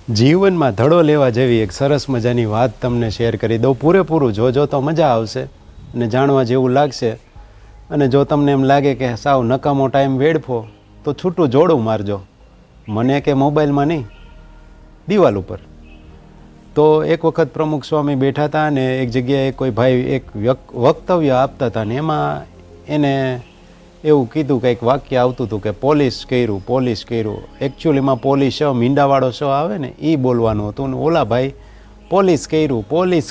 જીવનમાં ધડો લેવા જેવી એક સરસ મજાની વાત તમને શેર કરી દઉં. પૂરેપૂરું જોજો તો મજા આવશે અને જાણવા જેવું લાગશે. અને જો તમને એમ લાગે કે સાવ નકામો ટાઈમ વેડફો તો છૂટું જોડું મારજો, મને કે મોબાઈલમાં નહીં, દિવાલ ઉપર. તો એક વખત પ્રમુખ સ્વામી બેઠા હતા અને એક જગ્યાએ કોઈ ભાઈ એક વક્તવ્ય આપતા હતા ને એમાં એને એવું કીધું, કંઈક વાક્ય આવતું હતું કે પોલીસ કર્યું. એકચ્યુઅલીમાં પોલીસ મીંડાવાળો શ આવે ને એ બોલવાનું હતું ને ઓલા ભાઈ પોલીસ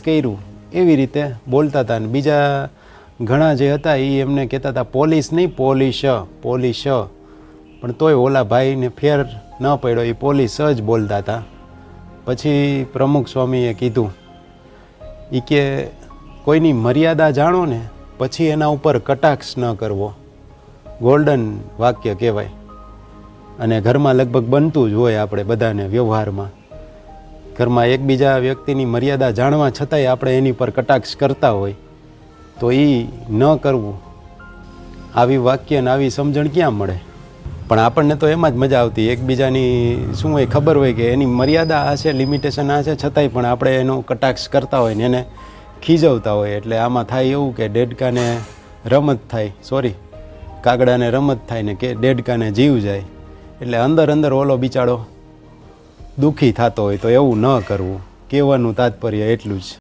કર્યું એવી રીતે બોલતા હતા. ને બીજા ઘણા જે હતા એ એમને કહેતા હતા પોલીસ નહીં, પોલીસ. પણ તોય ઓલા ભાઈને ફેર ન પડ્યો, એ પોલીસ જ બોલતા હતા. પછી પ્રમુખ સ્વામીએ કીધું, એ કે કોઈની મર્યાદા જાણો ને પછી એના ઉપર કટાક્ષ ન કરવો. ગોલ્ડન વાક્ય કહેવાય અને ઘરમાં લગભગ બનતું જ હોય. આપણે બધાને વ્યવહારમાં ઘરમાં એકબીજા વ્યક્તિની મર્યાદા જાણવા છતાંય આપણે એની પર કટાક્ષ કરતા હોય તો એ ન કરવું. આવી વાક્ય ને આવી સમજણ ક્યાં મળે? પણ આપણને તો એમાં જ મજા આવતી, એકબીજાની શું હોય ખબર હોય કે એની મર્યાદા આ છે, લિમિટેશન આ છે, છતાંય પણ આપણે એનો કટાક્ષ કરતા હોય ને એને ખીજવતા હોય. એટલે આમાં થાય એવું કે દેડકાને રમત થાય, કાગડાને રમત થાય ને કે દેડકાને જીવ જાય. એટલે અંદર ઓલો બિચારો દુઃખી થતો હોય. તો એવું ન કરવું, કહેવાનું તાત્પર્ય એટલું જ.